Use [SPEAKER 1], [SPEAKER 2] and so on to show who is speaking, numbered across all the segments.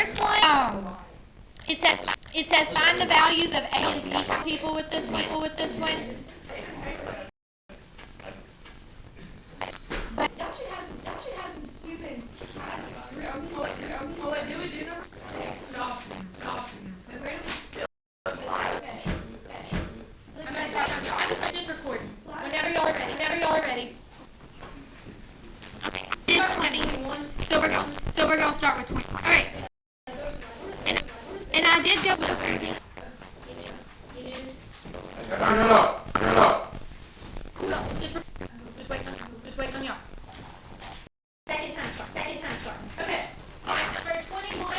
[SPEAKER 1] first one, it says find the values of A and C. People with this one.
[SPEAKER 2] But y'all should have some stupid. Oh, wait, do it, Junior? Stop. And we're still. Okay. I'm gonna start on y'all. I'm just recording. Whenever y'all are ready.
[SPEAKER 1] Okay. 20. So we're gonna start with 20. All right. And I did go through this.
[SPEAKER 3] Turn it up.
[SPEAKER 2] Cool. Just wait on y'all. Second time start. Okay. Alright, number 21. I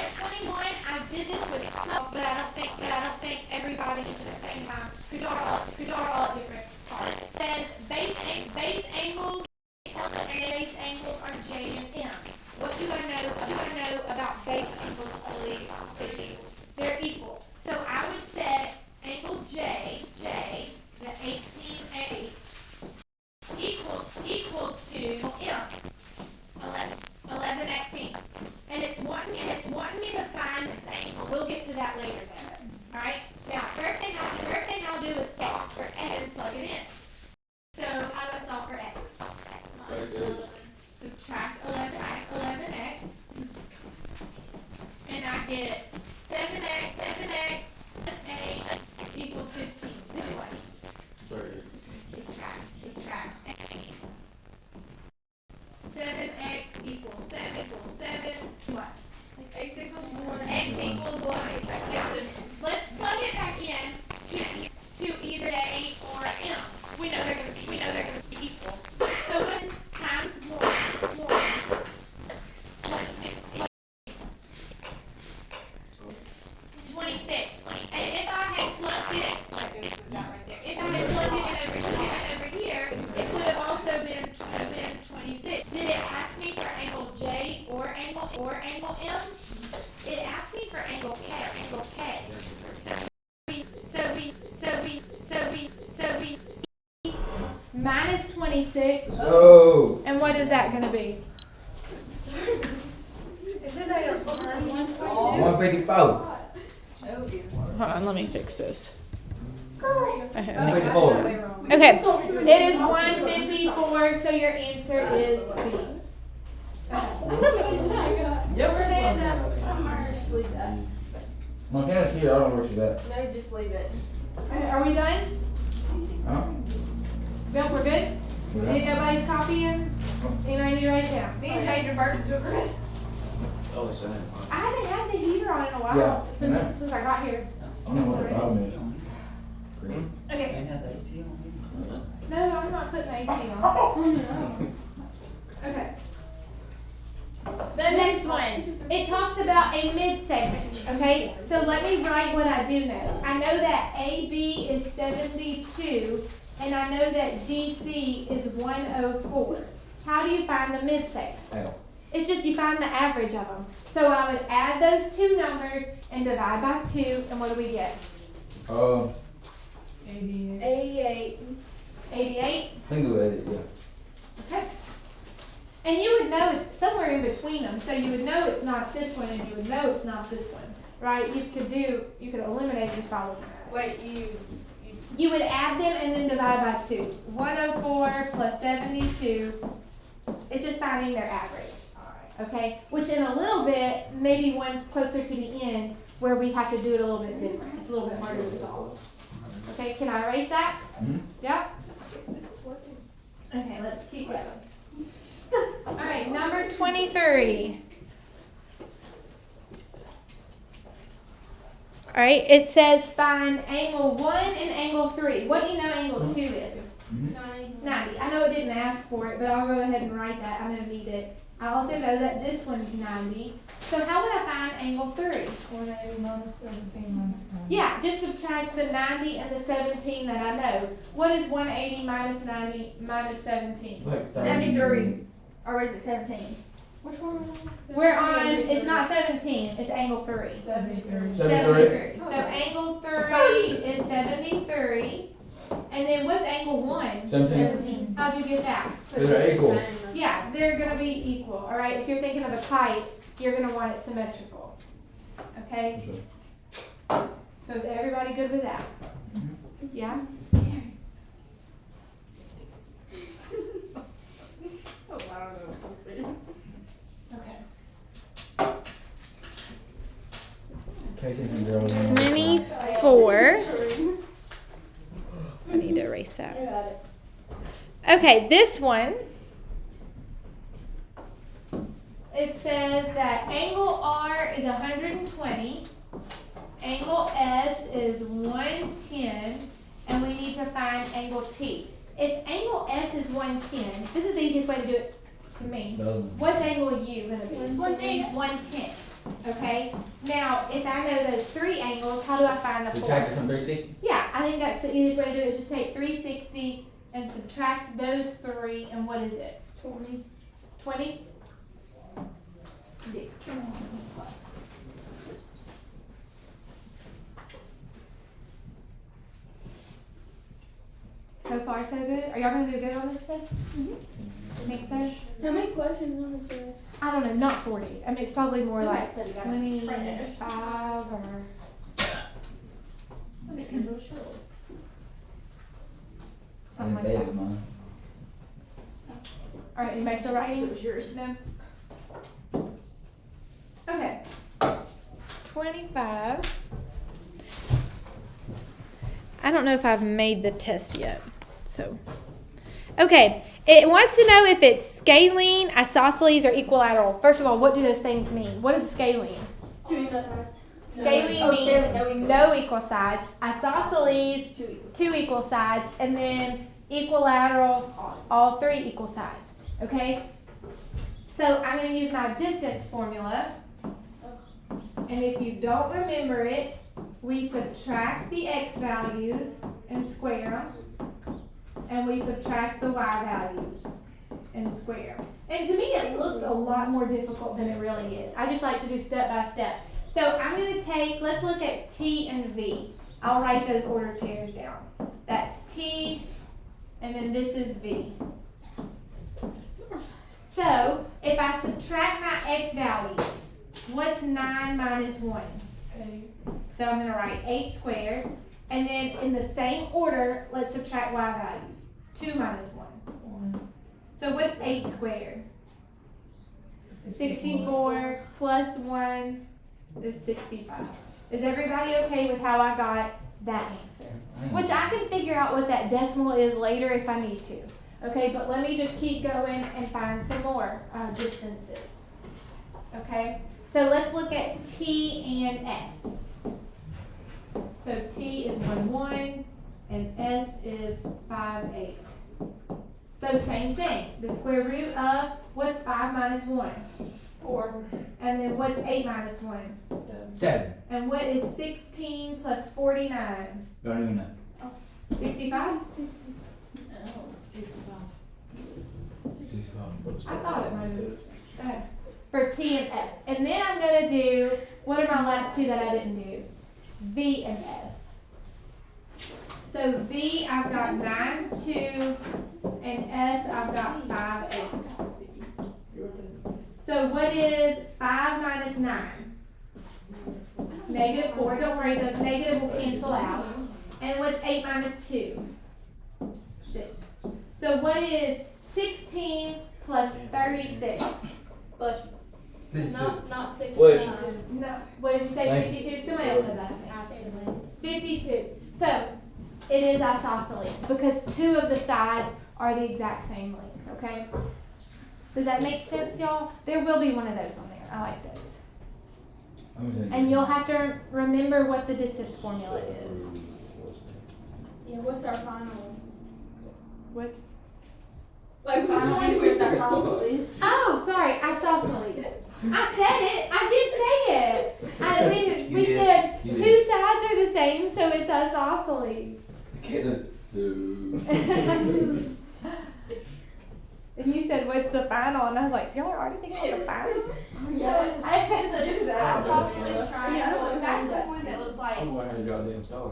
[SPEAKER 2] did this with myself, but I don't think everybody did it at the same time. Because y'all are all different. It says base angles are J and M. What do I know about base angles? They're equal. So I would set angle J, the 18A, equal to M, 11 18. And it's wanting me to find this angle. We'll get to that later though. Alright? Now, first thing I'll do is solve for X and plug it in. So how do I solve for X? Subtract 11x. And I get 7x plus 8 equals 15. Subtract 8. 7x equals 7. What? X equals 1. Let's plug it back in to either A or M. We know they're gonna be equal. So when times 1 plus 15. 26. And if I had plugged it over here, it would have also been 26. Did it ask me for angle J or angle M? It asked me for angle K. So we minus 26.
[SPEAKER 3] Oh.
[SPEAKER 2] And what is that going to be?
[SPEAKER 4] Is it like a
[SPEAKER 3] 154.
[SPEAKER 2] Hold on, let me fix this.
[SPEAKER 3] 154.
[SPEAKER 2] Okay, it is 154, so your answer is B.
[SPEAKER 4] Just leave that.
[SPEAKER 3] Montana's here. I don't know where she's at.
[SPEAKER 4] No, just leave it.
[SPEAKER 2] Are we done?
[SPEAKER 3] Huh?
[SPEAKER 2] Bill, we're good? Ain't nobody's copying? Anybody need to write it down?
[SPEAKER 4] Me and Jay burnt to a
[SPEAKER 3] Oh, it's in.
[SPEAKER 2] I haven't had the heater on in a while
[SPEAKER 3] Yeah,
[SPEAKER 2] since I got here.
[SPEAKER 3] I don't know what the problem is. Green.
[SPEAKER 2] Okay. No, I'm not putting AC on.
[SPEAKER 4] Oh,
[SPEAKER 2] Okay. The next one, it talks about a mid-segment, okay? So let me write what I do know. I know that AB is 72, and I know that DC is 104. How do you find the mid-segment?
[SPEAKER 3] L.
[SPEAKER 2] It's just you find the average of them. So I would add those two numbers and divide by 2, and what do we get?
[SPEAKER 4] 88.
[SPEAKER 2] 88?
[SPEAKER 3] I think we'll edit, yeah.
[SPEAKER 2] Okay. And you would know it's somewhere in between them, so you would know it's not this one, and you would know it's not this one, right? You could eliminate just by looking at it.
[SPEAKER 4] Wait,
[SPEAKER 2] You would add them and then divide by 2. 104 plus 72. It's just finding their average. Okay? Which in a little bit, maybe one closer to the end, where we have to do it a little bit different. It's a little bit harder to solve. Okay, can I erase that?
[SPEAKER 3] Mm-hmm.
[SPEAKER 2] Yeah? Okay, let's keep going. Alright, number 23. Alright, it says find angle 1 and angle 3. What do you know angle 2 is? 90. I know it didn't ask for it, but I'll go ahead and write that. I'm going to need it. I also know that this one's 90. So how would I find angle 3?
[SPEAKER 4] 180 minus 17 minus 9.
[SPEAKER 2] Yeah, just subtract the 90 and the 17 that I know. What is 180 minus 90 minus 17?
[SPEAKER 3] Like
[SPEAKER 4] 73. Or is it 17? Which one?
[SPEAKER 2] We're on, it's not 17, it's angle 3.
[SPEAKER 4] 73.
[SPEAKER 2] 73. So angle 3 is 73. And then what's angle 1?
[SPEAKER 3] 17.
[SPEAKER 2] How'd you get that?
[SPEAKER 3] They're equal.
[SPEAKER 2] Yeah, they're going to be equal. Alright, if you're thinking of a pipe, you're going to want it symmetrical. Okay?
[SPEAKER 3] Sure.
[SPEAKER 2] So is everybody good with that? Yeah? Okay.
[SPEAKER 3] Pay attention, girls.
[SPEAKER 1] 24. I need to erase that. Okay, this one.
[SPEAKER 2] It says that angle R is 120, angle S is 110, and we need to find angle T. If angle S is 110, this is the easiest way to do it to me. What's angle U going to be?
[SPEAKER 4] 110.
[SPEAKER 2] 110. Okay? Now, if I know those three angles, how do I find the fourth?
[SPEAKER 3] Subtract it from 360.
[SPEAKER 2] Yeah, I think that's the easiest way to do it is just take 360 and subtract those three, and what is it?
[SPEAKER 4] 20.
[SPEAKER 2] 20? So far, so good. Are y'all going to do good on this test? You think so?
[SPEAKER 4] How many questions on this test?
[SPEAKER 2] I don't know, not 40. I mean, it's probably more like
[SPEAKER 4] Study that.
[SPEAKER 2] 25 or.
[SPEAKER 3] I
[SPEAKER 2] Something
[SPEAKER 3] didn't
[SPEAKER 2] like
[SPEAKER 3] say it
[SPEAKER 2] that.
[SPEAKER 3] was mine.
[SPEAKER 2] All right, anybody still writing?
[SPEAKER 4] It was yours.
[SPEAKER 2] No. Okay.
[SPEAKER 1] 25. I don't know if I've made the test yet. So, okay. It wants to know if it's scalene, isosceles, or equilateral. First of all, what do those things mean? What is scalene?
[SPEAKER 4] 2 equal sides.
[SPEAKER 2] Scalene means no equal sides. Isosceles, 2 equal sides. And then equilateral, all 3 equal sides. Okay? So I'm going to use my distance formula. And if you don't remember it, we subtract the x values and square them. And we subtract the y values and square. And to me, it looks a lot more difficult than it really is. I just like to do step by step. So I'm going to take, let's look at T and V. I'll write those ordered pairs down. That's T, and then this is V. So if I subtract my x values, what's 9 minus 1? 8. So I'm going to write 8 squared. And then in the same order, let's subtract y values. 2 minus 1. So what's 8 squared? 64 plus 1 is 65. Is everybody okay with how I got that answer? Which I can figure out what that decimal is later if I need to. Okay, but let me just keep going and find some more distances. Okay, so let's look at T and S. So T is 1, 1, and S is 5, 8. So same thing. The square root of, what's 5 minus 1? 4. And then what's 8 minus 1?
[SPEAKER 3] 7.
[SPEAKER 2] And what is 16 plus 49?
[SPEAKER 3] Don't even know.
[SPEAKER 2] 65?
[SPEAKER 4] 65.
[SPEAKER 3] 65.
[SPEAKER 2] I thought it might have been. Okay. For T and S. And then I'm going to do, what are my last two that I didn't do? V and S. So V, I've got 9, 2, and S, I've got 5, 8. So what is 5 minus 9? Negative 4. Don't worry, the negative will cancel out. And what's 8 minus 2? 6. So what is 16 plus 36?
[SPEAKER 4] Not 62.
[SPEAKER 2] No. What did you say? 52? Somebody else said that. 52. So it is isosceles because 2 of the sides are the exact same length. Okay. Does that make sense, y'all? There will be one of those on there. I like those. And you'll have to remember what the distance formula is.
[SPEAKER 4] Yeah, what's our final?
[SPEAKER 2] What?
[SPEAKER 4] Like, final answer is isosceles.
[SPEAKER 2] Oh, sorry, isosceles. I said it. I did say it. We said
[SPEAKER 3] You
[SPEAKER 2] 2
[SPEAKER 3] did.
[SPEAKER 2] sides are the same, so it's isosceles. And you said, what's the final? And I was like, y'all are already thinking of the final?
[SPEAKER 4] Yeah.
[SPEAKER 2] I
[SPEAKER 4] Isosceles triangle.
[SPEAKER 2] exactly
[SPEAKER 4] Exactly one that looks like
[SPEAKER 3] I'm wearing your goddamn star.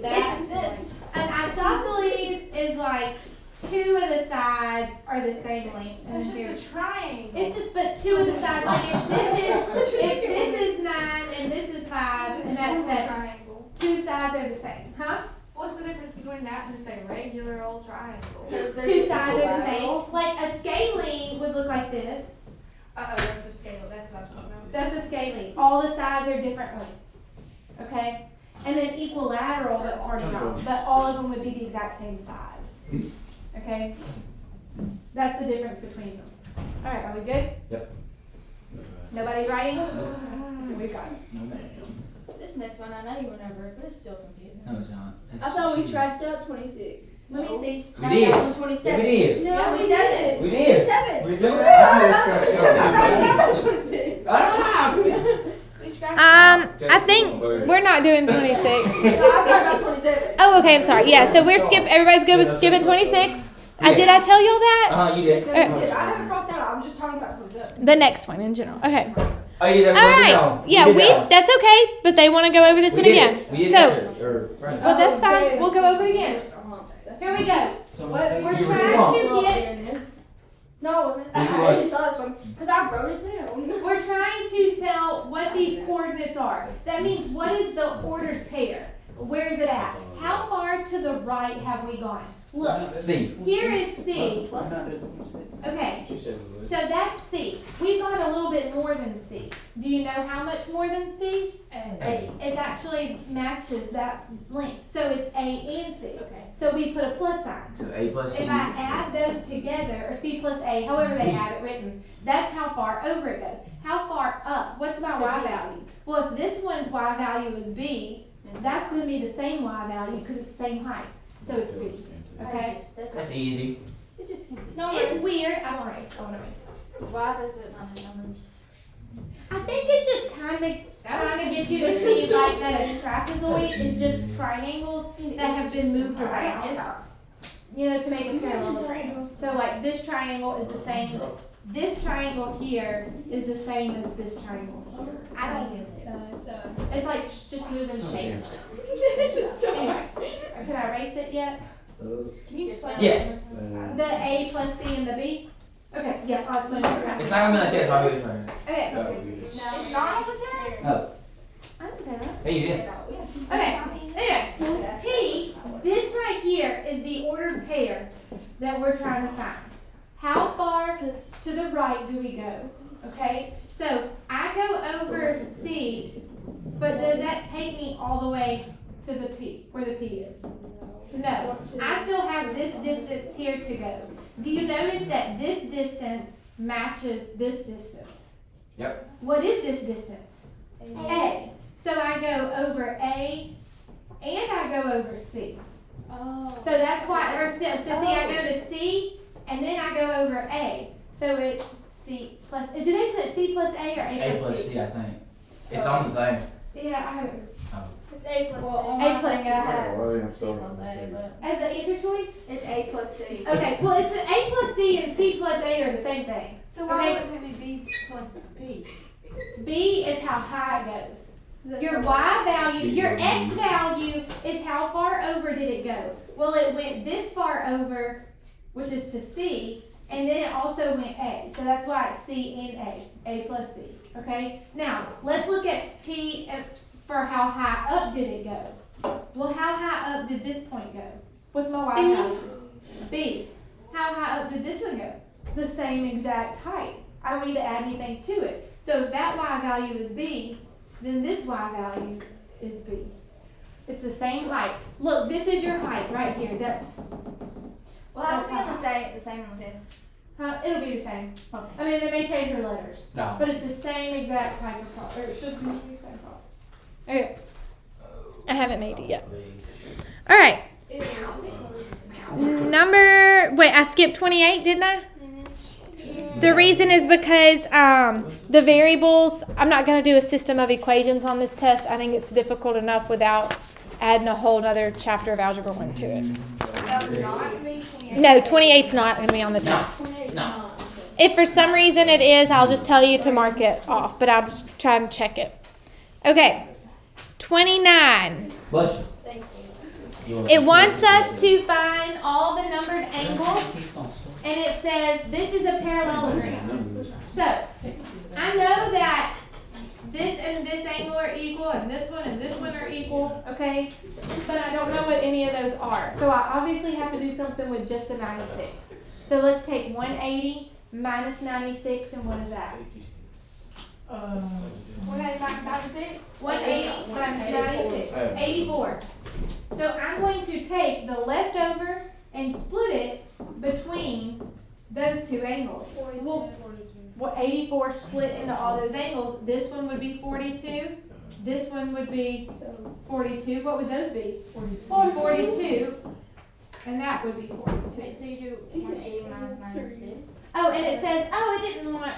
[SPEAKER 4] this.
[SPEAKER 2] An isosceles is like 2 of the sides are the same length. And
[SPEAKER 4] It's
[SPEAKER 2] then
[SPEAKER 4] just a triangle.
[SPEAKER 2] it's just, but 2 of the sides, like if this is 9 and this is explain that and just say regular old triangle?
[SPEAKER 1] Two sides are the same. Like a scalene would look like this.
[SPEAKER 2] That's a scale. That's what I'm talking about.
[SPEAKER 1] That's a scalene. All the sides are different lengths. Okay? And then equilateral are not, but all of them would be the exact same size. Okay? That's the difference between them. All right, are we good?
[SPEAKER 3] Yep.
[SPEAKER 1] Nobody's writing? We've got it.
[SPEAKER 3] No, ma'am.
[SPEAKER 4] This next one, I know you went over it, but it's still confusing.
[SPEAKER 3] No, it's not.
[SPEAKER 4] I thought we scratched out 26.
[SPEAKER 1] Let me see.
[SPEAKER 3] We did. Yeah,
[SPEAKER 4] 27.
[SPEAKER 3] we did.
[SPEAKER 4] No, we did.
[SPEAKER 3] We did.
[SPEAKER 4] 7.
[SPEAKER 3] We're doing it.
[SPEAKER 1] I think we're not doing 26.
[SPEAKER 4] I'm talking about 27.
[SPEAKER 1] Oh, okay, I'm sorry. Yeah, so we're everybody's good with skipping 26? Did I tell y'all that?
[SPEAKER 3] You did.
[SPEAKER 4] I haven't crossed out. I'm just talking about 27.
[SPEAKER 1] The next one in general. Okay.
[SPEAKER 3] Oh, you did.
[SPEAKER 1] All right. Yeah, that's okay, but they want to go over this one again. So, well, that's fine. We'll go over it again. Here we go. We're
[SPEAKER 3] You were
[SPEAKER 1] trying to
[SPEAKER 3] small.
[SPEAKER 1] get.
[SPEAKER 4] No, it wasn't.
[SPEAKER 3] Yes, it
[SPEAKER 4] I
[SPEAKER 3] was.
[SPEAKER 4] actually saw this one because I wrote it down.
[SPEAKER 1] We're trying to tell what these coordinates are. That means what is the ordered pair? Where is it at? How far to the right have we gone? Look,
[SPEAKER 3] C.
[SPEAKER 1] here is C. Okay, so that's C. We've gone a little bit more than C. Do you know how much more than C?
[SPEAKER 3] A.
[SPEAKER 1] It actually matches that length. So it's A and C.
[SPEAKER 4] Okay.
[SPEAKER 1] So we put a plus sign.
[SPEAKER 3] So A plus C.
[SPEAKER 1] If I add those together, or C plus A, however they have it written, that's how far over it goes. How far up? What's my Y value? Well, if this one's Y value is B, that's going to be the same Y value because it's the same height. So it's B. Okay?
[SPEAKER 3] That's easy.
[SPEAKER 4] It's just confusing.
[SPEAKER 1] No, it's weird. I want to erase.
[SPEAKER 4] Why does it not have numbers?
[SPEAKER 1] I think it's just kind of trying to get you to see like that a trapezoid is just triangles that have been moved around. You know, to make a parallelogram. So like this triangle is the same. This triangle here is the same as this triangle here. I don't get it. It's like just moving shapes. Anyway, can I erase it yet?
[SPEAKER 4] Can you explain
[SPEAKER 3] Yes.
[SPEAKER 1] The A plus C and the B? Okay, yeah, I'll explain it.
[SPEAKER 3] It's not on the test. Why would you
[SPEAKER 1] Okay.
[SPEAKER 4] It's not on the test?
[SPEAKER 3] No.
[SPEAKER 1] I didn't say that.
[SPEAKER 3] Hey, you did.
[SPEAKER 1] Okay, anyway, P, this right here is the ordered pair that we're trying to find. How far to the right do we go? Okay, so I go over C, but does that take me all the way to the P, where the P is? No, I still have this distance here to go. Do you notice that this distance matches this distance?
[SPEAKER 3] Yep.
[SPEAKER 1] What is this distance? A. So I go over A and I go over C.
[SPEAKER 4] Oh.
[SPEAKER 1] So that's why, or see, I go to C and then I go over A. So it's C plus, do they put C plus A or
[SPEAKER 3] A plus C, I think. It's on the same.
[SPEAKER 1] Yeah, I have
[SPEAKER 4] It's A plus C.
[SPEAKER 1] A plus C.
[SPEAKER 4] I have C plus A, but
[SPEAKER 1] As an answer choice?
[SPEAKER 4] it's A plus C.
[SPEAKER 1] Okay, well it's A plus C and C plus A are the same thing.
[SPEAKER 2] So why wouldn't it be B plus B?
[SPEAKER 1] B is how high it goes. Your Y value, your X value is how far over did it go. Well, it went this far over, which is to C, and then it also went A. So that's why it's C and A plus C. Okay? Now, let's look at P as for how high up did it go. Well, how high up did this point go? What's my Y value? B. How high up did this one go? The same exact height. I don't need to add anything to it. So if that Y value is B, then this Y value is B. It's the same height. Look, this is your height right here. That's,
[SPEAKER 4] Well, I feel the same on the test.
[SPEAKER 1] it'll be the same. I mean, they may change your letters,
[SPEAKER 3] No.
[SPEAKER 1] but it's the same exact type of problem. Or it should be the same problem. Okay. I haven't made it yet. All right. I skipped 28, didn't I? The reason is because the variables, I'm not going to do a system of equations on this test. I think it's difficult enough without adding a whole other chapter of Algebra 1 to it. No, 28's not going to be on the test.
[SPEAKER 3] No.
[SPEAKER 1] If for some reason it is, I'll just tell you to mark it off, but I'm just trying to check it. Okay, 29.
[SPEAKER 3] Bless you.
[SPEAKER 1] It wants us to find all the numbered angles, and it says this is a parallelogram. So, I know that this and this angle are equal, and this one are equal, okay? But I don't know what any of those are. So I obviously have to do something with just the 96. So let's take 180 minus 96, and what is that?
[SPEAKER 4] 185 minus 6?
[SPEAKER 1] 180 minus 96, 84. So I'm going to take the leftover and split it between those two angles. Well, what 84 split into all those angles, this one would be 42, this one would be 42. What would those be? 42. And that would be 42.
[SPEAKER 4] So you do 180 minus 96.
[SPEAKER 1] Oh, and it says, it didn't want,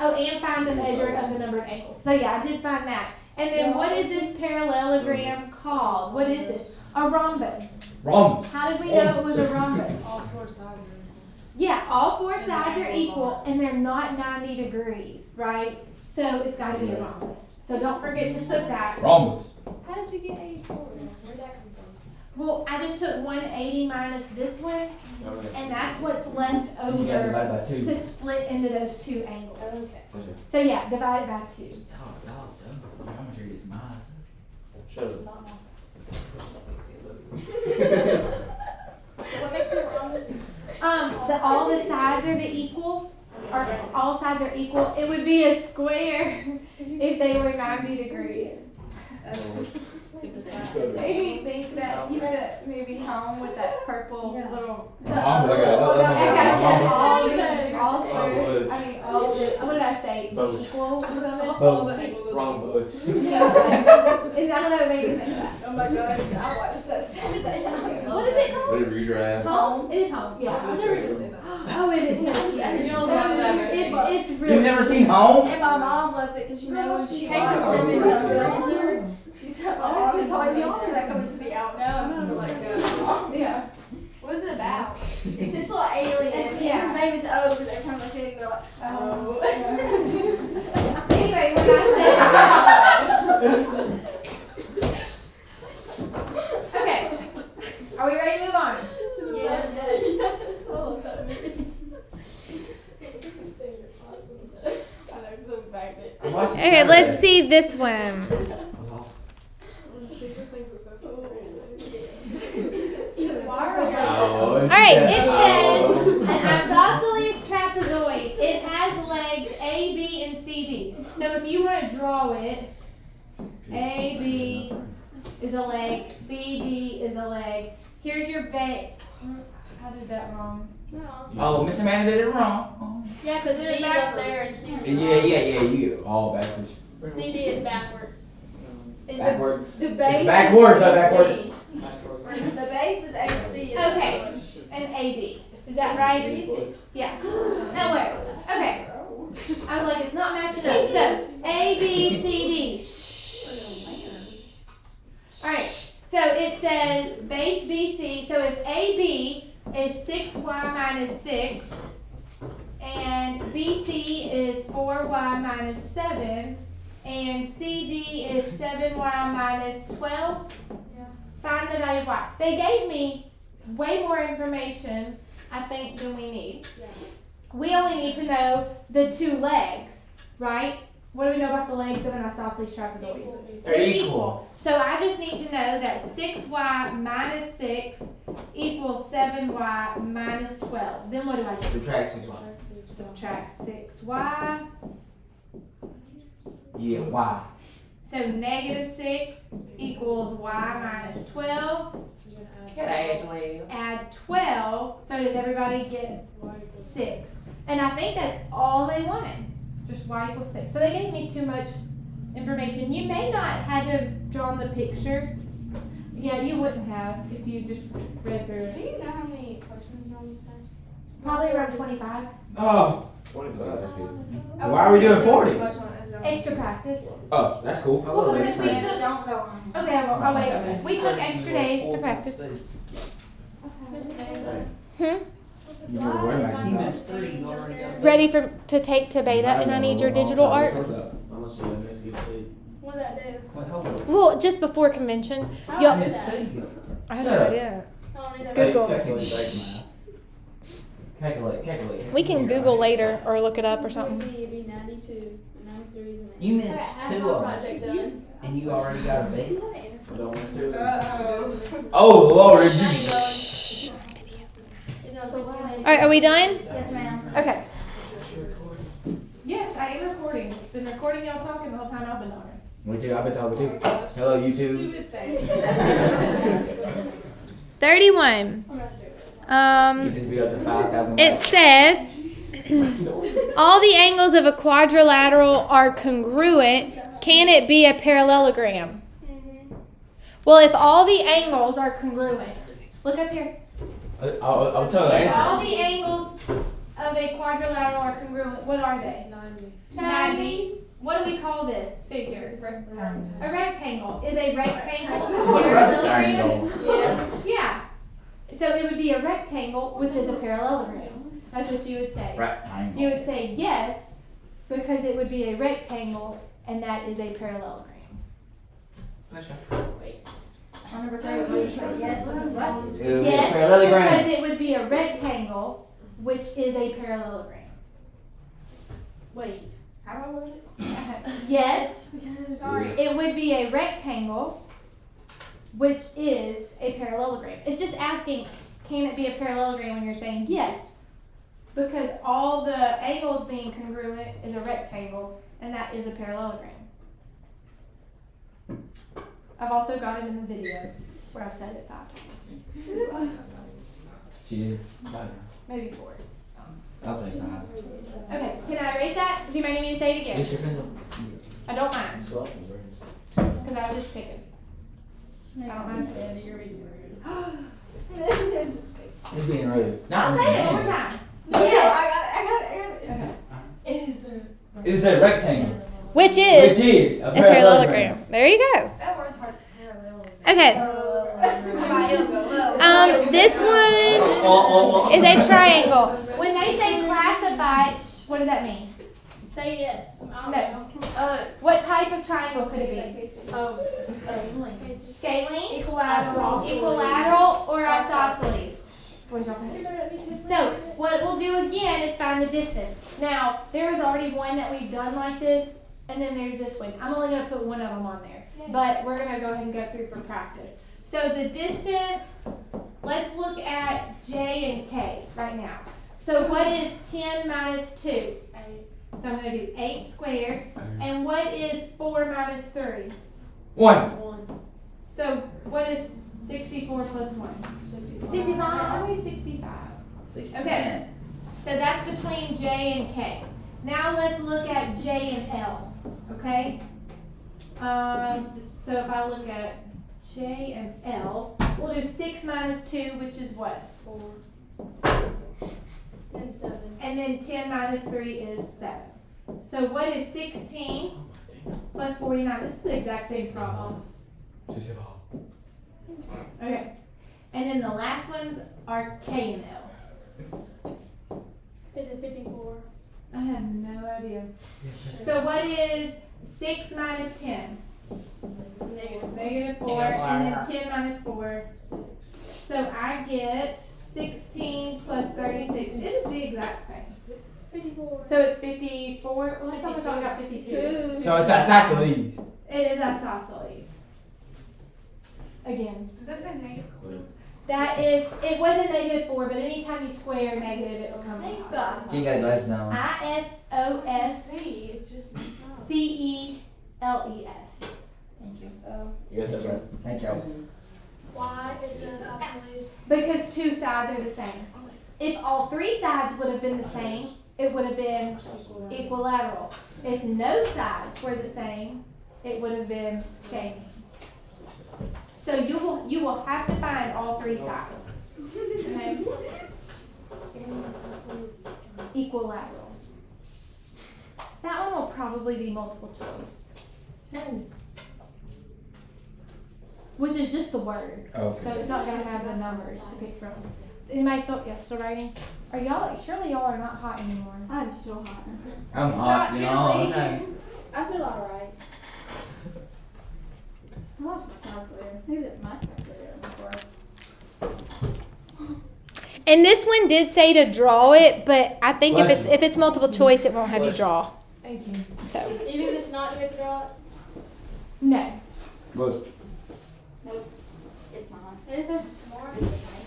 [SPEAKER 1] and find the measure of the number of angles. So yeah, I did find that. And then what is this parallelogram called? What is this? A rhombus.
[SPEAKER 3] Rhombus.
[SPEAKER 1] How did we know it was a rhombus?
[SPEAKER 2] All four sides are.
[SPEAKER 1] Yeah, all four sides are equal and they're not 90 degrees, right? So it's got to be a rhombus. So don't forget to put that.
[SPEAKER 3] Rhombus.
[SPEAKER 2] How did you get 84? Where'd that come from?
[SPEAKER 1] Well, I just took 180 minus this one, and that's what's left
[SPEAKER 3] And you got divided
[SPEAKER 1] over
[SPEAKER 3] by 2.
[SPEAKER 1] to split into those two angles.
[SPEAKER 2] Okay.
[SPEAKER 1] So yeah, divide it by 2.
[SPEAKER 3] Y'all dumb. Geometry is nice.
[SPEAKER 2] It's not my side.
[SPEAKER 4] What makes it rhombus?
[SPEAKER 1] All the sides are the equal, or all sides are equal. It would be a square if they were 90 degrees.
[SPEAKER 2] If the side.
[SPEAKER 1] Made me think that you know that movie Home with that purple little.
[SPEAKER 3] Rhombus.
[SPEAKER 1] All squares. I mean, all the. What did I say? Equal or something?
[SPEAKER 2] All the angles.
[SPEAKER 5] Rhombus.
[SPEAKER 1] Yeah. I don't know. It made me think of that.
[SPEAKER 4] Oh my gosh, I watched that Saturday night.
[SPEAKER 1] What is it called?
[SPEAKER 5] Redraft.
[SPEAKER 1] Home. It is Home. Yeah.
[SPEAKER 2] I've never even did that.
[SPEAKER 1] Oh, it is.
[SPEAKER 2] You'll never see it.
[SPEAKER 1] It's really.
[SPEAKER 3] You've never seen Home?
[SPEAKER 4] And my mom loves it because you know when she takes
[SPEAKER 1] Oh,
[SPEAKER 4] it seven
[SPEAKER 1] really?
[SPEAKER 4] blazer, she's my mom is always on because I come into the out now. And I'm like,
[SPEAKER 1] Yeah.
[SPEAKER 4] what is it about? It's this little alien. And
[SPEAKER 1] Yeah.
[SPEAKER 4] his name is O because every time I say it, they're like, oh.
[SPEAKER 1] Anyway, when I said. Okay. Are we ready to move on?
[SPEAKER 4] Yes.
[SPEAKER 1] Okay, let's see this one.
[SPEAKER 5] Oh,
[SPEAKER 1] Alright, it says an isosceles trapezoid. It has legs A, B, and C, D. So if you want to draw it, A, B is a leg, C, D is a leg. Here's your base. I did that wrong.
[SPEAKER 3] Oh, Miss Amanda did it wrong.
[SPEAKER 6] Yeah, because D is up there and CD.
[SPEAKER 3] Yeah. You all backwards.
[SPEAKER 6] CD is backwards.
[SPEAKER 3] Backwards.
[SPEAKER 4] The base
[SPEAKER 3] Backwards,
[SPEAKER 4] is
[SPEAKER 3] not backwards.
[SPEAKER 4] AC. The base is AC.
[SPEAKER 1] Okay, and AD. Is that right? Yeah. No worries. Okay. I was like, it's not matching up. So, A, B, C, D. Shh. Alright, so it says base BC. So if AB is 6y minus 6, and BC is 4y minus 7, and CD is 7y minus 12, find the value of y. They gave me way more information, I think, than we need. We only need to know the two legs, right? What do we know about the legs of an isosceles trapezoid?
[SPEAKER 3] They're equal.
[SPEAKER 1] So I just need to know that 6y minus 6 equals 7y minus 12. Then what do I do?
[SPEAKER 3] Subtract 6y.
[SPEAKER 1] Subtract 6y.
[SPEAKER 3] You get y.
[SPEAKER 1] So negative 6 equals y minus 12. Add 12. So does everybody get 6? And I think that's all they wanted. Just y equals 6. So they gave me too much information. You may not have to draw the picture. Yeah, you wouldn't have if you just read through
[SPEAKER 2] Do
[SPEAKER 1] it.
[SPEAKER 2] you know how many questions are on this test?
[SPEAKER 1] Probably around 25.
[SPEAKER 3] Oh.
[SPEAKER 5] 25.
[SPEAKER 3] Why are we doing 40?
[SPEAKER 1] Extra practice.
[SPEAKER 3] Oh, that's cool. I
[SPEAKER 1] Well,
[SPEAKER 3] love
[SPEAKER 1] because we
[SPEAKER 3] extra.
[SPEAKER 1] took.
[SPEAKER 4] Don't go on.
[SPEAKER 1] Okay, I'll wait. We took extra days to practice.
[SPEAKER 3] You just wear my
[SPEAKER 1] Ready to take to beta, and I need your digital art.
[SPEAKER 5] I'm gonna see a Miss GeoCh.
[SPEAKER 6] What does that do?
[SPEAKER 3] Wait, hold on.
[SPEAKER 1] Well, just before convention.
[SPEAKER 6] How
[SPEAKER 1] Yup.
[SPEAKER 6] do I do that?
[SPEAKER 1] I have no idea.
[SPEAKER 6] I don't need that.
[SPEAKER 1] Google.
[SPEAKER 3] Calculate.
[SPEAKER 1] We can Google later or look it up or something.
[SPEAKER 2] It'd be 92, you know?
[SPEAKER 6] 53's in it.
[SPEAKER 7] You missed
[SPEAKER 6] Half
[SPEAKER 7] 2
[SPEAKER 6] my
[SPEAKER 7] of them,
[SPEAKER 6] project done.
[SPEAKER 7] and you already got a B.
[SPEAKER 5] We're done with two.
[SPEAKER 3] Oh Lord.
[SPEAKER 6] It's on 15.
[SPEAKER 1] Alright, are we done?
[SPEAKER 6] Yes, ma'am.
[SPEAKER 1] Okay. Yes, I am recording. It's been recording y'all talking the whole time I've been on it.
[SPEAKER 3] Me too. I've been talking too. Hello YouTube.
[SPEAKER 4] Stupid thing.
[SPEAKER 1] 31.
[SPEAKER 3] Get this video up to 5,000
[SPEAKER 1] It
[SPEAKER 3] likes.
[SPEAKER 1] says all the angles of a quadrilateral are congruent. Can it be a parallelogram? Well, if all the angles are congruent, look up here.
[SPEAKER 3] I'll tell you the
[SPEAKER 1] If all
[SPEAKER 3] answer.
[SPEAKER 1] the angles of a quadrilateral are congruent, what are they? 90. What do we call this figure? A rectangle. Is a rectangle a parallelogram?
[SPEAKER 3] Rectangle.
[SPEAKER 1] Yeah. So it would be a rectangle, which is a parallelogram. That's what you would say.
[SPEAKER 3] Rectangle.
[SPEAKER 1] You would say yes, because it would be a rectangle, and that is a parallelogram.
[SPEAKER 4] Number 3, yes, what?
[SPEAKER 3] It'll be a
[SPEAKER 1] Yes,
[SPEAKER 3] parallelogram.
[SPEAKER 1] because it would be a rectangle, which is a parallelogram.
[SPEAKER 4] Wait, how was it?
[SPEAKER 1] Yes,
[SPEAKER 4] Sorry.
[SPEAKER 1] it would be a rectangle, which is a parallelogram. It's just asking, can it be a parallelogram when you're saying yes? Because all the angles being congruent is a rectangle, and that is a parallelogram. I've also got it in the video where I've said it 5 times.
[SPEAKER 3] She did.
[SPEAKER 1] Maybe 4.
[SPEAKER 3] I'll say 5.
[SPEAKER 1] Okay, can I erase that? Does anybody need me to say it again?
[SPEAKER 3] Just your finger.
[SPEAKER 1] I don't mind,
[SPEAKER 5] Slow.
[SPEAKER 1] because I was just picking. I don't mind.
[SPEAKER 3] He's being rude.
[SPEAKER 1] I'll say it one more time.
[SPEAKER 4] Yeah,
[SPEAKER 1] Yes.
[SPEAKER 4] I got it. It is a.
[SPEAKER 3] It's a rectangle.
[SPEAKER 1] Which
[SPEAKER 3] Which
[SPEAKER 1] is
[SPEAKER 3] is a
[SPEAKER 1] a parallelogram. There you go.
[SPEAKER 4] That word's hard.
[SPEAKER 1] Okay. This one is a triangle. When they say classify, what does that mean?
[SPEAKER 6] Say yes. I don't
[SPEAKER 1] No.
[SPEAKER 6] know.
[SPEAKER 1] What type of triangle could it be? Scalene,
[SPEAKER 4] Equilateral.
[SPEAKER 1] equilateral, or isosceles? What is y'all think? So what we'll do again is find the distance. Now there was already one that we've done like this, and then there's this one. I'm only going to put one of them on there, but we're going to go ahead and go through for practice. So the distance, let's look at J and K right now. So what is 10 minus 2? So I'm going to do 8 squared. And what is 4 minus 3?
[SPEAKER 3] 1.
[SPEAKER 1] So what is 64 plus 1? 65. Always 65. Okay. So that's between J and K. Now let's look at J and L. Okay? So if I look at J and L, we'll do 6 minus 2, which is what?
[SPEAKER 6] 4. And 7.
[SPEAKER 1] And then 10 minus 3 is 7. So what is 16 plus 49? This is the exact same problem. Okay. And then the last ones are K and L.
[SPEAKER 6] Is it 54?
[SPEAKER 1] I have no idea. So what is 6 minus 10? Negative 4. And then 10 minus 4. So I get 16 plus 36. It is the exact thing.
[SPEAKER 6] 54.
[SPEAKER 1] So it's 54. Well, last time I thought we got 52.
[SPEAKER 3] So it's isosceles.
[SPEAKER 1] It is isosceles. Again.
[SPEAKER 4] Does that say negative?
[SPEAKER 1] That is, it wasn't negative 4, but anytime you square negative, it becomes
[SPEAKER 4] Thanks, guys.
[SPEAKER 7] You got glasses on.
[SPEAKER 4] See, it's just messed up.
[SPEAKER 1] ISOSCELES.
[SPEAKER 7] Thank you.
[SPEAKER 5] You got that right?
[SPEAKER 7] Thank you.
[SPEAKER 6] Why is it isosceles?
[SPEAKER 1] Because 2 sides are the same. If all 3 sides would have been the same, it would have been equilateral. If no sides were the same, it would have been scaling. So you will have to find all 3 sides. Okay? Equilateral. That one will probably be multiple choice.
[SPEAKER 6] Nice.
[SPEAKER 1] Which is just the words.
[SPEAKER 3] Okay.
[SPEAKER 1] So it's not going to have the numbers to pick from. Anybody still writing? Are y'all, surely y'all are not hot anymore.
[SPEAKER 4] I'm so hot.
[SPEAKER 3] I'm
[SPEAKER 4] It's
[SPEAKER 3] hot,
[SPEAKER 4] not
[SPEAKER 3] you know.
[SPEAKER 4] chilly.
[SPEAKER 3] Okay.
[SPEAKER 6] I feel alright.
[SPEAKER 4] I lost my calculator. Maybe that's my calculator before.
[SPEAKER 1] And this one did say to draw it, but I think if it's multiple choice, it won't have you draw.
[SPEAKER 4] Thank you.
[SPEAKER 1] So
[SPEAKER 6] Even
[SPEAKER 1] No.
[SPEAKER 3] Was.
[SPEAKER 6] It's not.
[SPEAKER 4] It is as smart.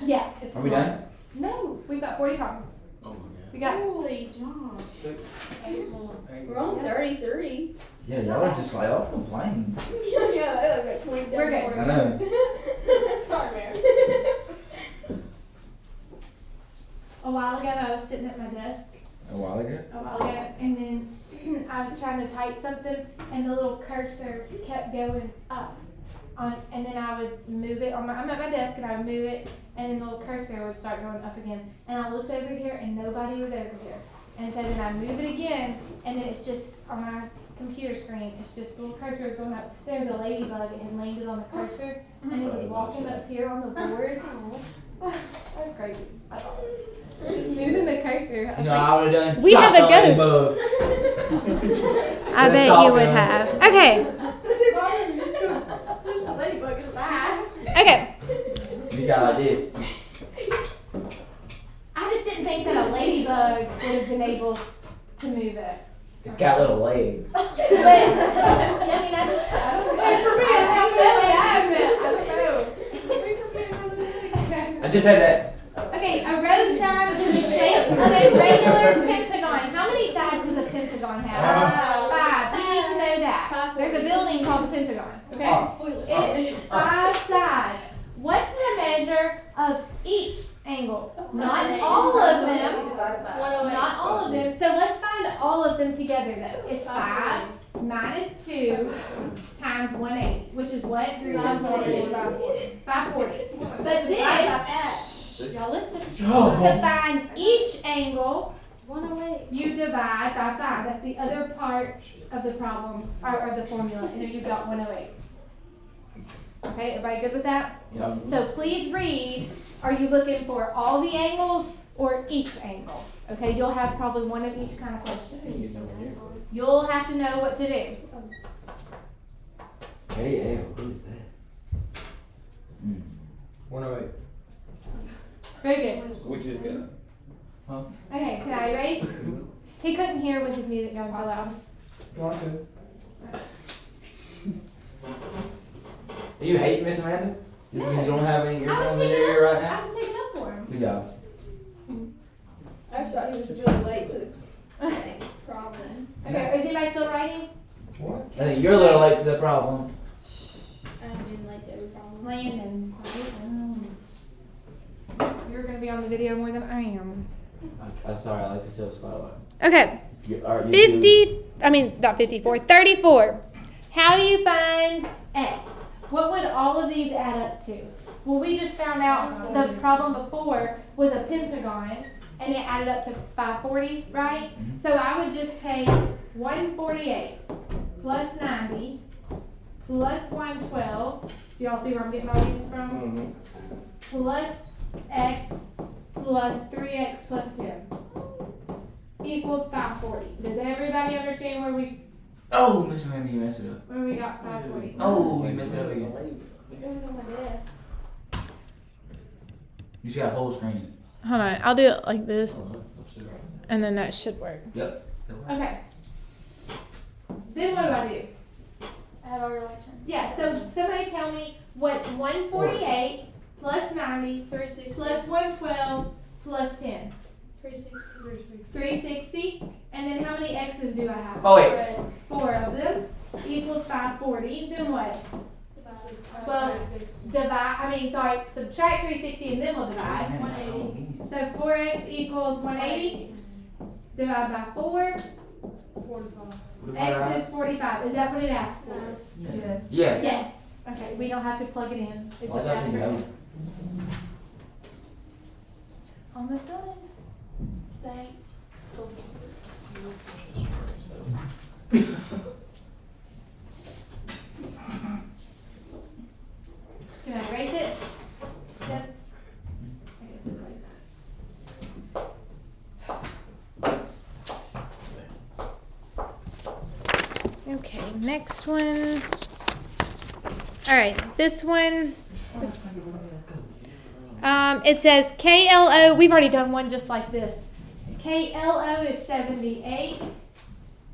[SPEAKER 1] Yeah, it's
[SPEAKER 3] Are we
[SPEAKER 1] smart.
[SPEAKER 3] done?
[SPEAKER 1] No, we've got 40 problems.
[SPEAKER 5] Oh my god.
[SPEAKER 1] We got
[SPEAKER 6] Holy John.
[SPEAKER 5] 6, 8 more.
[SPEAKER 6] We're on 33.
[SPEAKER 7] Yeah, y'all are just like, y'all complaining.
[SPEAKER 6] Yeah, I look like 27.
[SPEAKER 1] We're good.
[SPEAKER 3] I know.
[SPEAKER 6] Sorry, man.
[SPEAKER 1] a while ago. I was sitting at my desk
[SPEAKER 3] A while ago.
[SPEAKER 1] and then I was trying to type something, and the little cursor kept going up. And then I would move it I'm at my desk, and I would move it, and then the little cursor would start going up again. And I looked over here, and nobody was over here. And so then I move it again, and then it's just on my computer screen. It's just the little cursor is going up. There was a ladybug. It had landed on the cursor, and it was walking up here on the board. That was crazy. I thought. Just moving the cursor. I was like,
[SPEAKER 3] I would have done.
[SPEAKER 1] We have a
[SPEAKER 3] shot
[SPEAKER 1] ghost.
[SPEAKER 3] ladybug.
[SPEAKER 1] I bet
[SPEAKER 3] all
[SPEAKER 1] you would
[SPEAKER 3] good.
[SPEAKER 1] have. Okay.
[SPEAKER 6] There's a ladybug in the back.
[SPEAKER 1] Okay.
[SPEAKER 3] You got like this.
[SPEAKER 1] I just didn't think that a ladybug would have been able to move it.
[SPEAKER 3] It's got little legs.
[SPEAKER 1] But, I mean, I don't know.
[SPEAKER 3] I just had that.
[SPEAKER 1] Okay, a road sign is in the shape of a regular pentagon. How many sides does a pentagon have? 5. You need to know that. There's a building called the Pentagon. Okay? It's 5 sides. What's the measure of each angle? Not all of them. Not all of them. So let's find all of them together though. It's 5 minus 2 times 180, which is what? 540. But then, y'all listen. To find each angle,
[SPEAKER 6] 108.
[SPEAKER 1] you divide by 5. That's the other part of the problem, or of the formula. And then you've got 108. Okay, everybody good with that?
[SPEAKER 3] Yep.
[SPEAKER 1] So please read, are you looking for all the angles or each angle? Okay, you'll have probably one of each kind of question. You'll have to know what to do.
[SPEAKER 7] KL, who is that?
[SPEAKER 3] 108.
[SPEAKER 1] Very good.
[SPEAKER 3] Which is good.
[SPEAKER 1] Okay, can I erase? He couldn't hear with his music going so loud.
[SPEAKER 3] You hate Miss Amanda?
[SPEAKER 1] No.
[SPEAKER 3] You don't have any
[SPEAKER 1] I was
[SPEAKER 3] earphones in
[SPEAKER 1] sticking
[SPEAKER 3] your ear right
[SPEAKER 1] up.
[SPEAKER 3] now?
[SPEAKER 1] I was sticking up for him.
[SPEAKER 3] Good job.
[SPEAKER 6] I just thought he was really late to the thing. Probably.
[SPEAKER 1] Okay, is anybody still writing?
[SPEAKER 3] I think you're a little late to the problem.
[SPEAKER 6] I've been late to every problem.
[SPEAKER 1] Landon. You're going to be on the video more than I am.
[SPEAKER 5] I'm sorry, I like to show spotlight.
[SPEAKER 1] Okay.
[SPEAKER 5] You
[SPEAKER 1] 34. How do you find x? What would all of these add up to? Well, we just found out the problem before was a pentagon, and it added up to 540, right? So I would just take 148 plus 90 plus 112. Do y'all see where I'm getting all these from? Plus x plus 3x plus 10 equals 540. Does everybody understand where we
[SPEAKER 3] Miss Amanda, you messed it up.
[SPEAKER 1] got 540?
[SPEAKER 3] You messed it up again.
[SPEAKER 6] It was on my desk.
[SPEAKER 3] You just got full screen.
[SPEAKER 1] Hold on, I'll do it like this, and then that should work.
[SPEAKER 3] Yep.
[SPEAKER 1] Okay. Then what do I do?
[SPEAKER 6] I have already like 10.
[SPEAKER 1] Yeah, so somebody tell me what 148 plus 90
[SPEAKER 6] 360.
[SPEAKER 1] plus 112 plus 10.
[SPEAKER 6] 360.
[SPEAKER 1] 360. And then how many x's do I have?
[SPEAKER 3] Oh, wait.
[SPEAKER 1] 4 of them equals 540. Then what? Subtract 360 and then we'll divide.
[SPEAKER 6] 180.
[SPEAKER 1] So 4x equals 180. Divide by 4.
[SPEAKER 6] 45.
[SPEAKER 1] X is 45. Is that what it asked for?
[SPEAKER 6] Yes.
[SPEAKER 3] Yeah.
[SPEAKER 1] Yes. Okay, we don't have to plug it in. It
[SPEAKER 3] Well,
[SPEAKER 1] just
[SPEAKER 3] that's
[SPEAKER 1] asked for
[SPEAKER 3] enough.
[SPEAKER 1] it. Almost done.
[SPEAKER 6] Thank.
[SPEAKER 1] Can I erase it? Yes. I guess erase that. Okay, next one. All right, this one. Oops. It says KLO. We've already done one just like this. KLO is 78.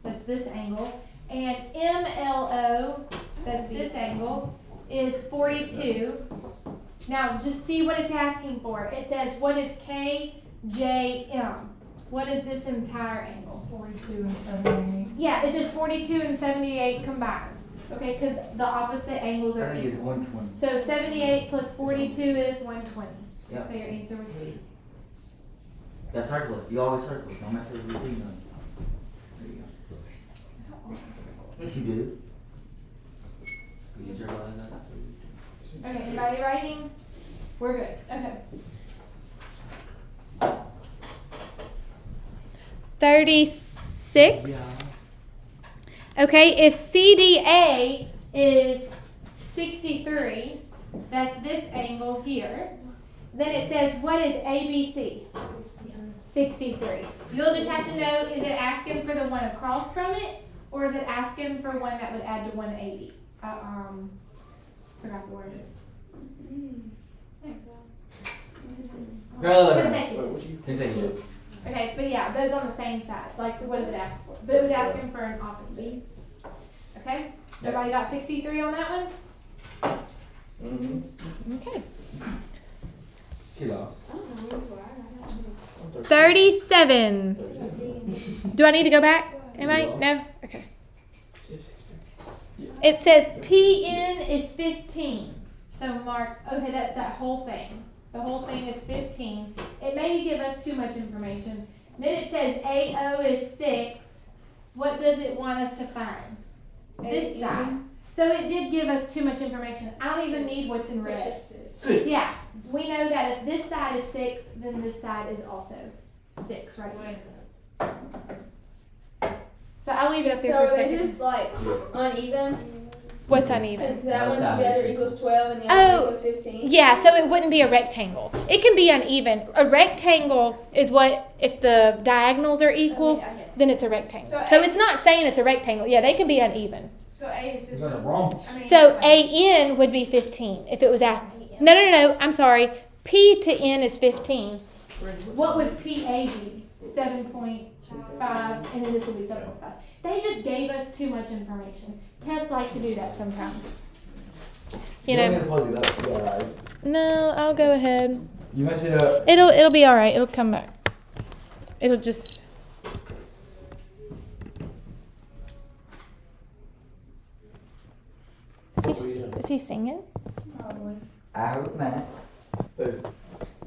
[SPEAKER 1] That's this angle. And MLO, that's this angle, is 42. Now, just see what it's asking for. It says, what is KJM? What is this entire angle?
[SPEAKER 4] 42 and 78.
[SPEAKER 1] Yeah, it's just 42 and 78 combined. Okay, because the opposite angles
[SPEAKER 3] I
[SPEAKER 1] are
[SPEAKER 3] think it's
[SPEAKER 1] equal.
[SPEAKER 3] 120.
[SPEAKER 1] So 78 plus 42 is 120.
[SPEAKER 3] Yeah.
[SPEAKER 1] So your answer was B.
[SPEAKER 3] Yeah, circle it. You always circle it. Don't have to repeat them. There you go. Yes, you do. You get your lines out.
[SPEAKER 1] Okay, anybody writing? We're good. Okay. 36. Okay, if CDA is 63, that's this angle here, then it says what is ABC? 63. You'll just have to know, is it asking for the one across from it, or is it asking for one that would add to 180? Forgot the word. Consecutive.
[SPEAKER 3] Consecutive.
[SPEAKER 1] Okay, but yeah, those on the same side. Like, what does it ask for? But it was asking for an opposite. Okay? Everybody got 63 on that one? Okay.
[SPEAKER 3] She lost.
[SPEAKER 1] 37. Do I need to go back? Am I? No? Okay. It says PN is 15. So mark, okay, that's that whole thing. The whole thing is 15. It may give us too much information. Then it says AO is 6. What does it want us to find? This side. So it did give us too much information. I don't even need what's in red. Yeah, we know that if this side is 6, then this side is also 6 right here. So I'll leave it up there
[SPEAKER 6] So
[SPEAKER 1] for a
[SPEAKER 6] are they
[SPEAKER 1] second.
[SPEAKER 6] just like uneven?
[SPEAKER 1] What's uneven?
[SPEAKER 6] Since that one
[SPEAKER 3] Both sides.
[SPEAKER 6] together equals 12 and the
[SPEAKER 1] Oh.
[SPEAKER 6] other equals 15?
[SPEAKER 1] Yeah, so it wouldn't be a rectangle. It can be uneven. A rectangle is what, if the diagonals are equal, then it's a rectangle. So it's not saying it's a rectangle. Yeah, they can be uneven.
[SPEAKER 4] So A is 15.
[SPEAKER 7] Is that a wrong?
[SPEAKER 1] So AN would be 15 if it was asked. No, I'm sorry. P to N is 15. What would PA be? 7.5, and then this will be 7.5. They just gave us too much information. Tests like to do that sometimes. You
[SPEAKER 7] don't
[SPEAKER 1] know.
[SPEAKER 7] need to plug it up. It's all right.
[SPEAKER 1] No, I'll go ahead.
[SPEAKER 7] You mess it up.
[SPEAKER 1] It'll be all right. It'll come back. It'll just. Is he singing?
[SPEAKER 4] Probably.
[SPEAKER 7] I hope not.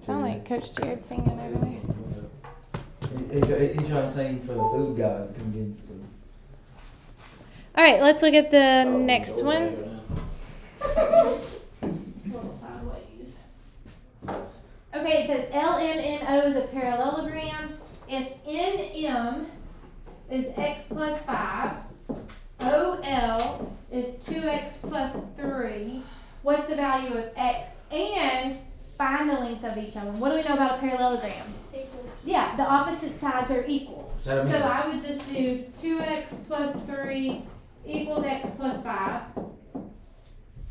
[SPEAKER 1] Sound like Coach Jared singing over there.
[SPEAKER 7] He's trying to sing for the food god to come get food.
[SPEAKER 1] All right, let's look at the next one. It's a little sideways. Okay, it says LMNO is a parallelogram. If NM is x plus 5, OL is 2x plus 3, what's the value of x? And find the length of each of them. What do we know about a parallelogram?
[SPEAKER 6] Equal.
[SPEAKER 1] Yeah, the opposite sides are equal.
[SPEAKER 3] So that
[SPEAKER 1] So
[SPEAKER 3] means
[SPEAKER 1] I would just do 2x plus 3 equals x plus 5.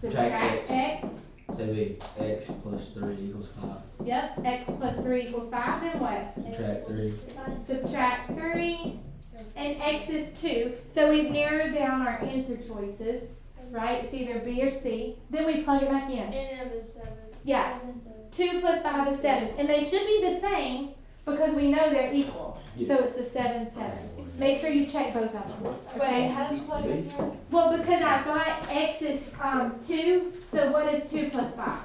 [SPEAKER 1] Subtract x.
[SPEAKER 3] so be x plus 3 equals 5.
[SPEAKER 1] Yep, x plus 3 equals 5. Then what?
[SPEAKER 3] Subtract 3.
[SPEAKER 1] Subtract 3. And x is 2. So we've narrowed down our answer choices, right? It's either B or C. Then we plug it back in.
[SPEAKER 6] NM is 7.
[SPEAKER 1] Yeah. 2 plus 5 is 7. And they should be the same because we know they're equal. So it's the 7, 7. Make sure you check both of them.
[SPEAKER 4] Wait, how did you plug it in?
[SPEAKER 1] Well, because I've got x is 2, so what is 2 plus 5?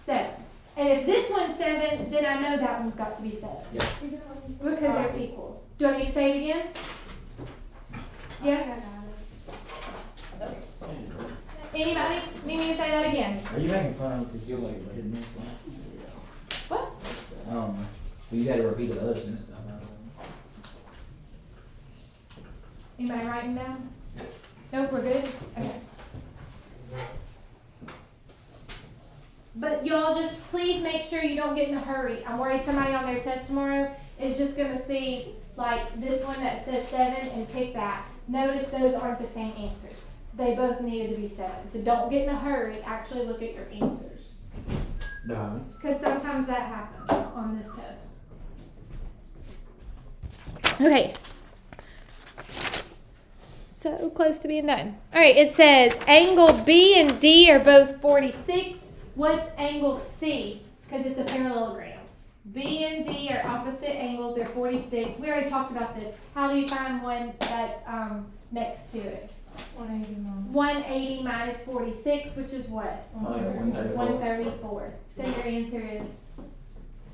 [SPEAKER 1] 7. And if this one's 7, then I know that one's got to be 7.
[SPEAKER 3] Yeah.
[SPEAKER 1] Because they're equal. Do I need to say it again? Yeah? Anybody need me to say that again?
[SPEAKER 3] Are you making fun of me because you're like hitting me?
[SPEAKER 1] What?
[SPEAKER 3] Well, you had to repeat the other sentence.
[SPEAKER 1] Anybody writing down? Nope, we're good? Okay. But y'all just please make sure you don't get in a hurry. I'm worried somebody on their test tomorrow is just going to see like this one that says 7 and pick that. Notice those aren't the same answers. They both needed to be 7. So don't get in a hurry. Actually look at your answers.
[SPEAKER 7] No.
[SPEAKER 1] Because sometimes that happens on this test. Okay. so close to being done. All right, it says angle B and D are both 46. What's angle C? Because it's a parallelogram. B and D are opposite angles. They're 46. We already talked about this. How do you find one that's next to it? 180 minus 46, which is what?
[SPEAKER 3] Oh, yeah, 134.
[SPEAKER 1] 134. So your answer is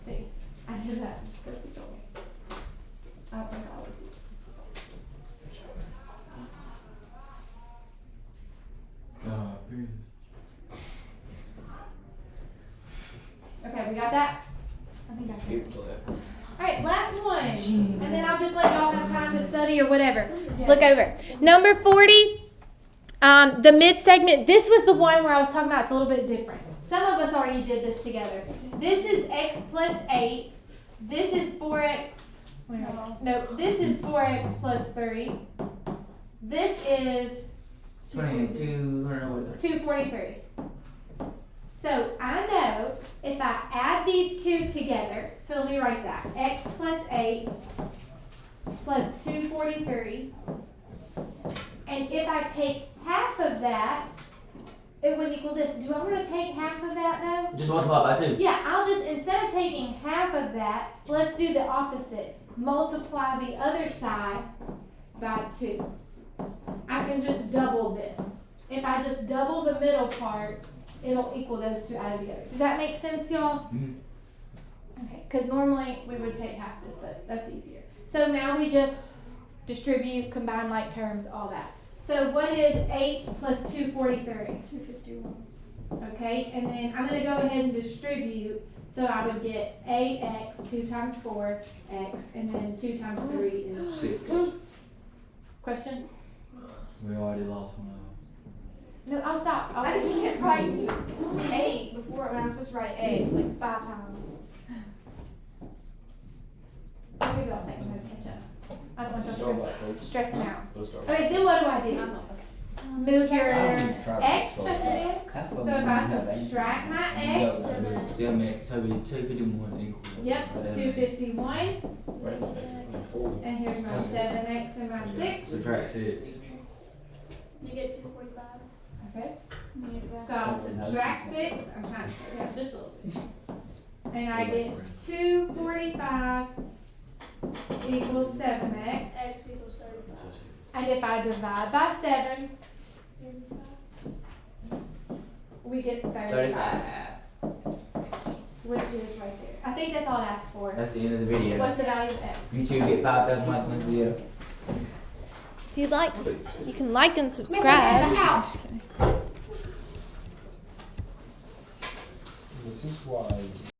[SPEAKER 1] C. I did that just because you told me. I don't think I always use it. Okay, we got that? I think I
[SPEAKER 5] Here,
[SPEAKER 1] can.
[SPEAKER 5] go ahead.
[SPEAKER 1] Alright, last one. And then I'll just let y'all have time to study or whatever. Look over. Number 40, the mid segment. This was the one where I was talking about it's a little bit different. Some of us already did this together. This is x plus 8. This is 4x. No, this is 4x plus 3. This is 243. So I know if I add these two together, so let me write that. X plus 8 plus 243. And if I take half of that, it would equal this. Do I want to take half of that though?
[SPEAKER 3] Just multiply by 2.
[SPEAKER 1] Yeah, I'll just, instead of taking half of that, let's do the opposite. Multiply the other side by 2. I can just double this. If I just double the middle part, it'll equal those two added together. Does that make sense, y'all?
[SPEAKER 3] Mhm.
[SPEAKER 1] Okay, because normally we would take half this, but that's easier. So now we just distribute, combine like terms, all that. So what is 8 plus 243?
[SPEAKER 6] 251.
[SPEAKER 1] Okay, and then I'm going to go ahead and distribute. So I would get 8x, 2 times 4x, and then 2 times 3 is
[SPEAKER 5] 6.
[SPEAKER 1] Question?
[SPEAKER 5] We already lost one of them.
[SPEAKER 1] No, I'll stop.
[SPEAKER 6] I just kept writing 8 before when I was supposed to write eggs like 5 times.
[SPEAKER 1] I'll give y'all a second to catch up. I don't want
[SPEAKER 5] Start
[SPEAKER 1] y'all
[SPEAKER 5] back, please.
[SPEAKER 1] stressing out.
[SPEAKER 5] Go start.
[SPEAKER 1] Okay, then what do? Move your
[SPEAKER 7] I don't even try to
[SPEAKER 1] x.
[SPEAKER 7] solve
[SPEAKER 1] So
[SPEAKER 7] that.
[SPEAKER 1] if I subtract my x,
[SPEAKER 3] So make so be 251 equals.
[SPEAKER 1] yep, 251.
[SPEAKER 5] Right.
[SPEAKER 1] And here's my 7x and my 6.
[SPEAKER 3] Subtract 6.
[SPEAKER 6] You get 245.
[SPEAKER 1] Okay. So I'll subtract 6. I'm trying to figure out just a little bit. And I get 245 equals 7x.
[SPEAKER 6] X equals 35.
[SPEAKER 1] And if I divide by 7, we get 35. Which is right there. I think that's all it asks for.
[SPEAKER 3] That's the end of the video.
[SPEAKER 1] What's the value of x?
[SPEAKER 3] You two get 5,000 likes on this video.
[SPEAKER 1] If you'd like to, you can like and subscribe.
[SPEAKER 6] Out.
[SPEAKER 1] Just kidding.
[SPEAKER 7] This is why